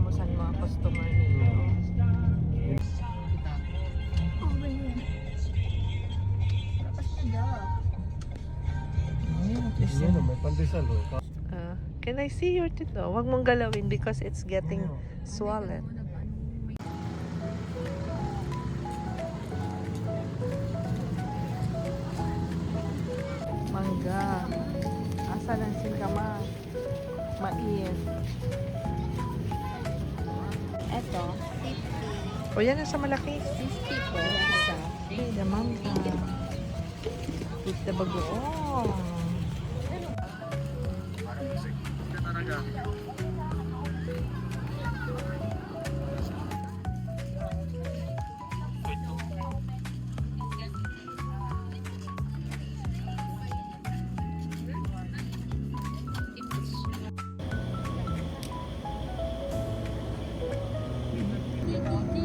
mo sa mga customer nila. May pandesal oh. Can I see your tito? Huwag mong galawin because it's getting swollen. Mangga. Asa lang singkama? Mais. Eto, 50. O yan ang sa malaki. 50 po. Isa. The mangga. With the bagoong.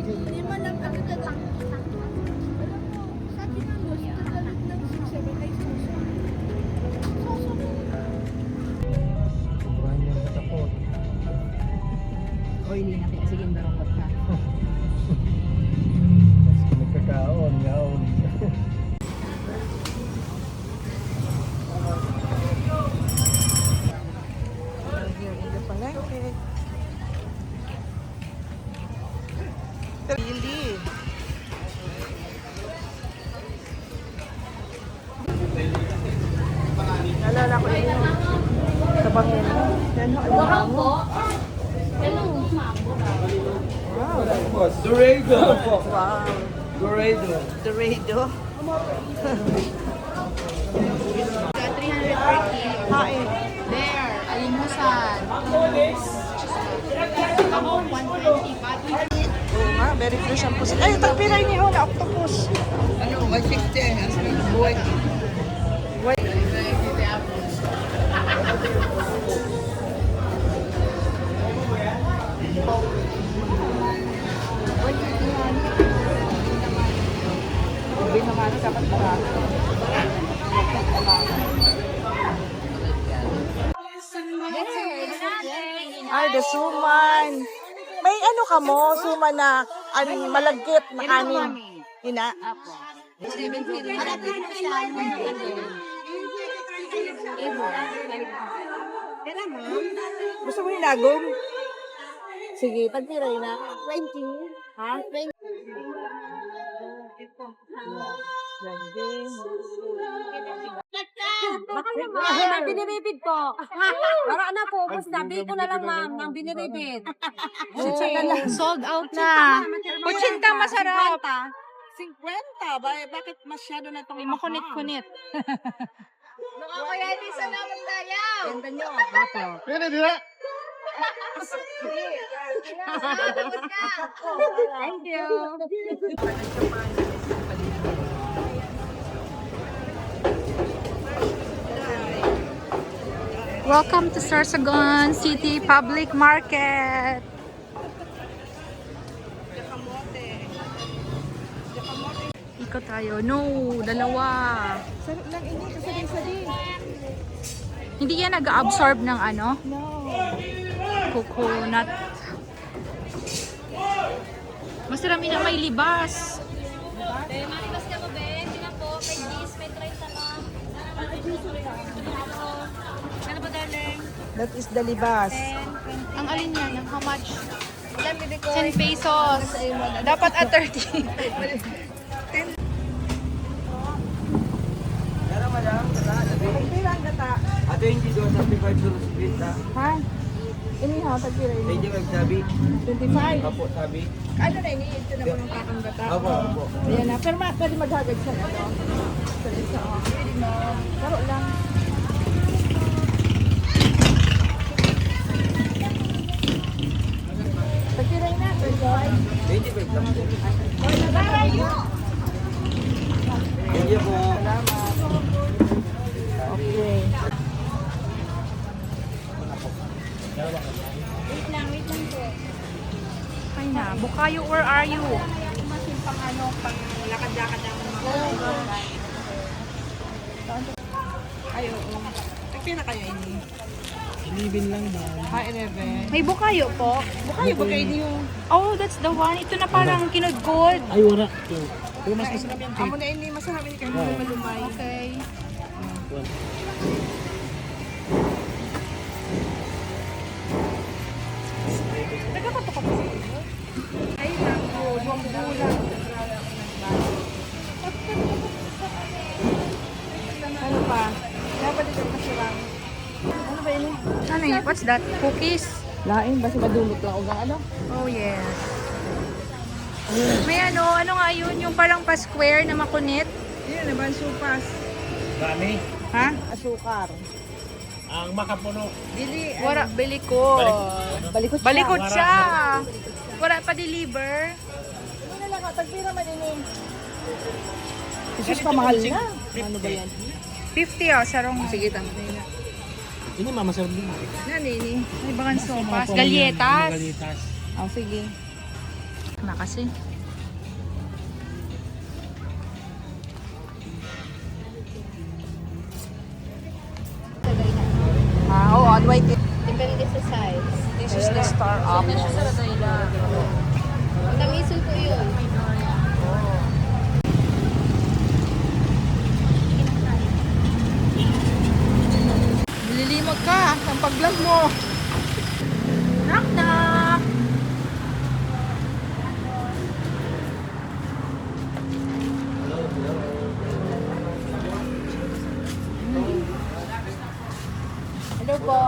Hindi mo lang ako tatang. Sa akin ang gusto galit ng 6-7 ay suso. Suso. Sobrang niyang katapot. Oily na kaya sige darong ka. Nagkakaon, yaon. Here in the palengke. Really? Nalala ko yun. Tabangin mo. Dorong po. Wow. Dorado. Wow. Dorado. Dorado. 300 per kilo. Hain. There, alimusan. Kamo 120 pati. Oo nga, very fresh ang pusit. Ay, tagpiray niyo na octopus. Ano, 160. Buhay. Hindi naman, dapat para. Ay, the suman. May ano ka mo, suman na malagkit na kanin. Ina. Gusto mo yung lagom? Sige, pagtiray na. 20. Ha? 20. May biniribid po. Wala na po. Sabi ko na lang ma'am, ng biniribid. Sold out na. Kuchinta masarap. 50. Bakit masyado na itong Makunit-kunit. Kaya di sa naman tayo. Ganda nyo. Pwede dila. Thank you. Welcome to Sorsogon City Public Market. Ikot tayo. No, dalawa. Sarap lang ini. Kasading-sading. Hindi yan nag-absorb ng ano? No. Coconut. Masarami na may libas. Malibas ka mo, Ben. Sina po, may 10, may 30 na. Ano ba, darling? That is the libas. Ang alin yan? Ang how much? 10 pesos. Dapat at 30. Pero madam, Tagpira ang gata. ato hindi doon sa 55 dollars split ha. Ha? Ini ha, tagpira ini. Hindi magsabi. 25. Apo, sabi. Ano na ini? Ito na mo ng kakang gata. Apo, apo. Ayan na. Pero pwede maghagad sa ano. Sa isa. Karo lang. Tagpiray na. 25 lang po. Thank you po. Salamat. Okay. Wait lang po. Ay na. Bukayo, where are you? Masin pang ano, pang lakad-lakad ng mga Ay, oo. Tagpira kayo ini. May bukayo po. Bukayo ba kayo niyo? Oh, that's the one. Ito na parang kinudgod. Ay, wala. Pero mas masarap yan, Amo na ini masarap ni kayo malumay. Okay. Nagkakatok ako sa inyo. Ay, nako, buwang-bulang. Ano pa? Dapat ito masarap. Ano ba yun? Ano yun? What's that? Cookies? Lain, basta madulot lang o ano? Oh, yes. May ano nga yun? Yung parang pa-square na makunit. Yun, naman supas. Dami. Ha? Asukar. Ang makapuno. Dili, Wala, bilikod. balikot siya. Balikod siya. Wala pa deliver. Ano na lang, tagpira man ini. Jesus, kamahal na. Ano ba yan? 50 oh, sarong. Sige, tama na yun. Ini mamasarap din. Yan, ini. May bangan sopas. Galyetas. Galyetas. Oh, sige. Na kasi. Oo, on white. Depende sa size. This is the star apple. Tamisul ko yun. Lilimag ka ang pag-vlog mo. Knock, knock. Hello po.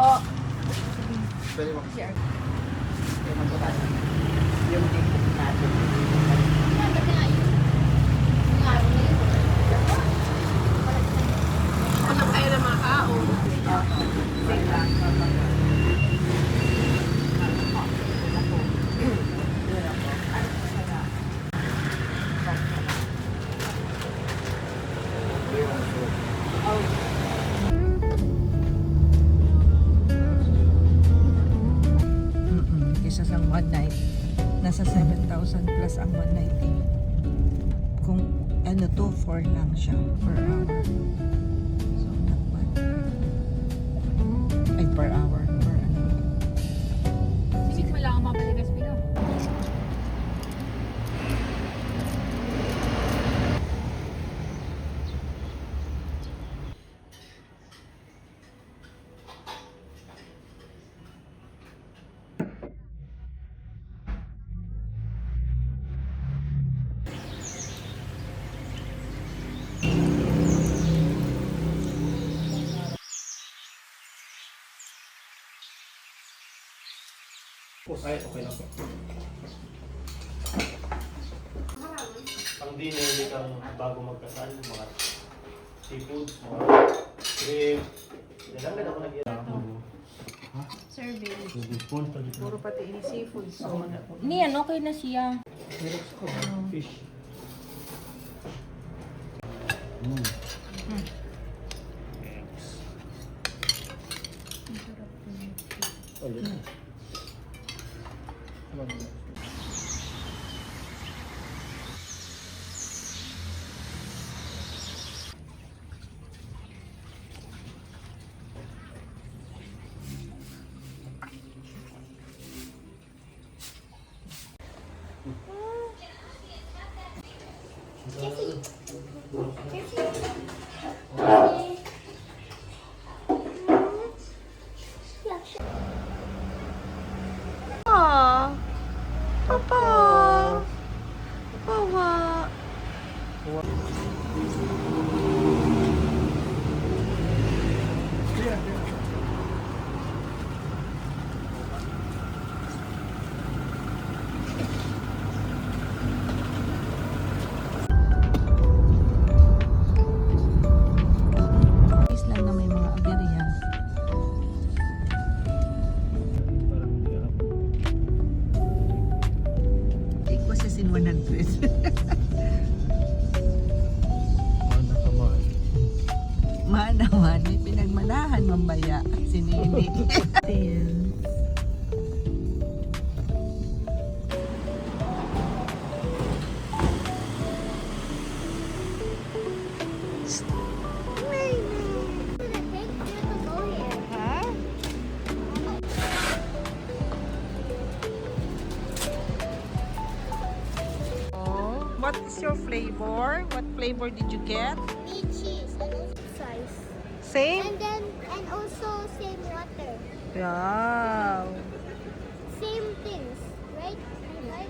Walang tayo ng mga kao. Isa sa one night. Nasa 7,000 plus ang one night eh. Kung ano to, 4 lang siya per hour. So, not bad. Ay, per hour. Per ano. Sige, wala akong mapaligas pino. Ay, okay lang po. Pang dinner, hindi kang bago magkasal, mga seafood, mga shrimp. Nilangan ako Survey. Puro pati ini seafood. So, Niyan, okay na siya. Fish. Oh, yun. Papa. Papa. Lang na may mga aberya. Take ko sa sin 100. Manawan, may pinagmanahan mambaya. Sinini. Ha? What is your flavor? What flavor did you get? Meat cheese and also size. Same? And also same water. Wow. Same things, right? Right?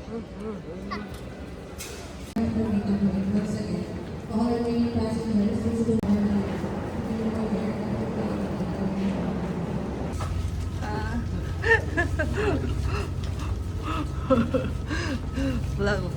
Vlog.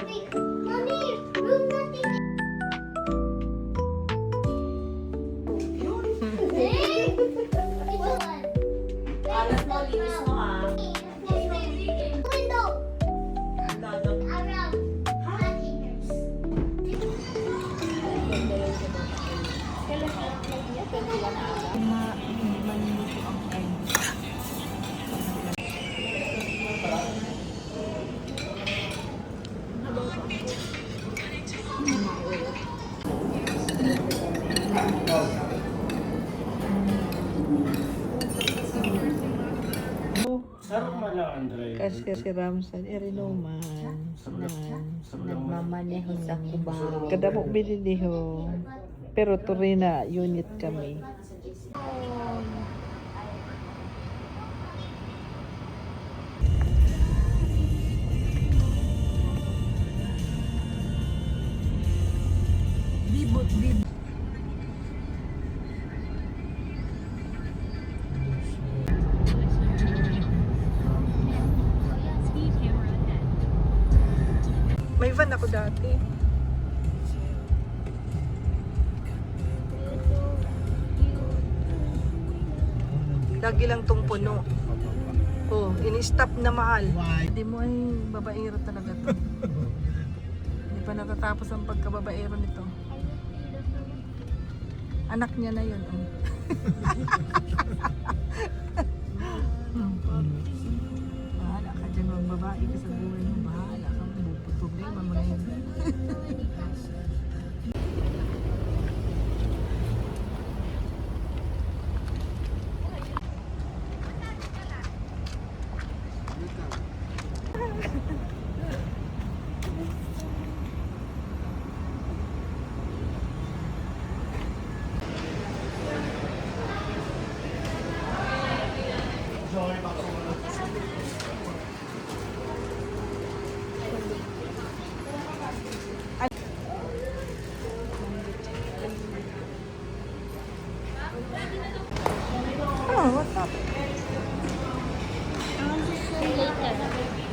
Wait, mommy, room nothing. Eh? Ito one. Alas mo, linis mo ah. Window. Around. Containers. Manunuto ang egg. Sarap man lang, Andre. Kasi si Ramsan, Erinuman, nagmamaneho sa Cubao. Kada mo biniliho. Pero Torina unit kami. Bibot. May van ako dati. Lagi lang tong puno. Oh, ini-stop na mahal. Hindi mo ay babaero talaga to. Hindi pa natatapos ang pagkababaero nito. Anak niya na yun. Oh. Bahala ka dyan mga babae ka sa buhay mo. Bahala ka. Problema mo na yun. Oh, what's up?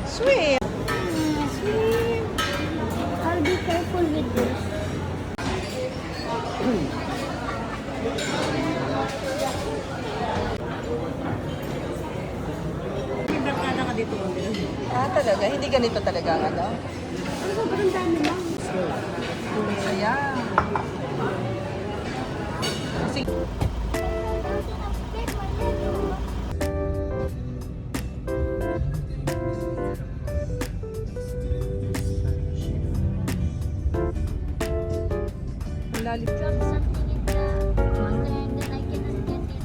Sweet. Sweet. I'll be careful with this. Ah, talaga? Hindi ganito talaga ang ano? Sobrang dami lang. Ayan. Sige. Ang lalim. Drop something in the water and then I cannot get it.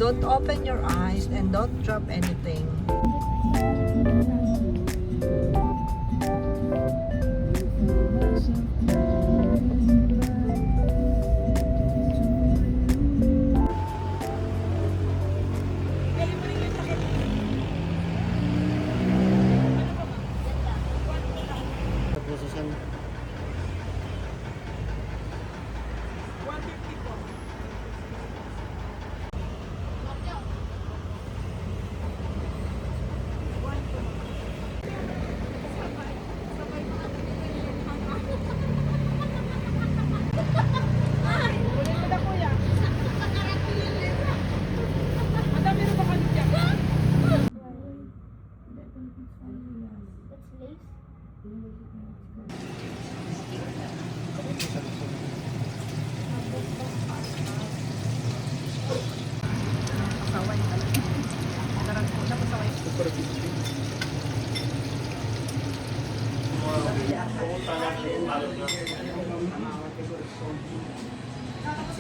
Don't open your eyes and don't drop anything.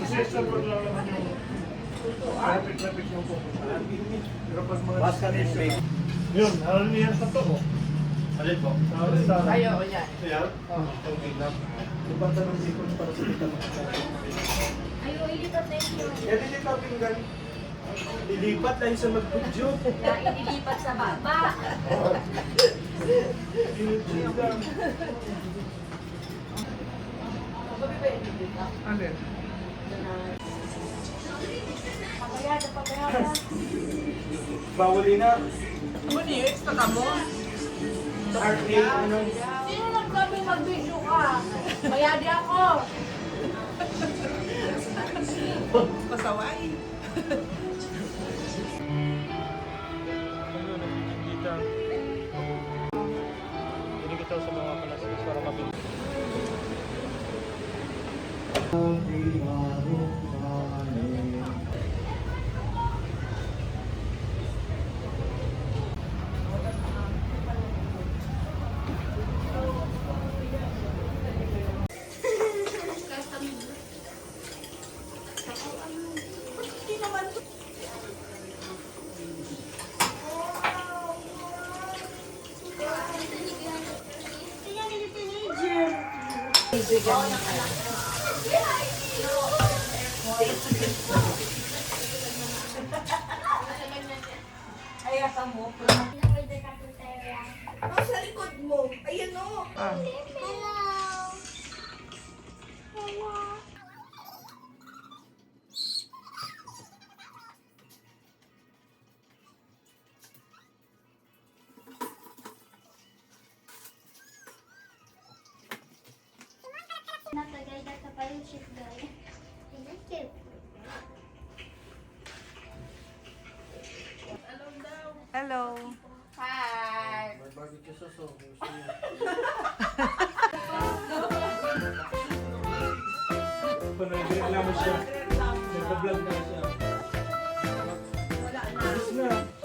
Session po lang naman yung traffic yung pupuntahan. Pero pag mga destination. Yun, halal niya sa to. Alin po? Sa restaurant. Ayaw, yan. Ayan? Okay lang. Ibang tanong sikon para sa kita Ayaw, ilipat na yun. Kaya din yung kapinggan. Lilipat lang sa mag-budyo. Inilipat sa baba. Binudyo lang. Alin? Bawali na. Sa RA, ano? Sino nagsabi mag-video ka? Mayadi ako. Pasaway. Hindi kita sa mga kalasas para mabili. Nasa likod mo. Ayan o. Hello. Hello. Natagay na ka pa yung ship guy. Thank you. Hello. Hi. Barbecue sauce, oh. Gusto niya. Panay-reklamo siya. Nagpa-vlog na siya. Wala na.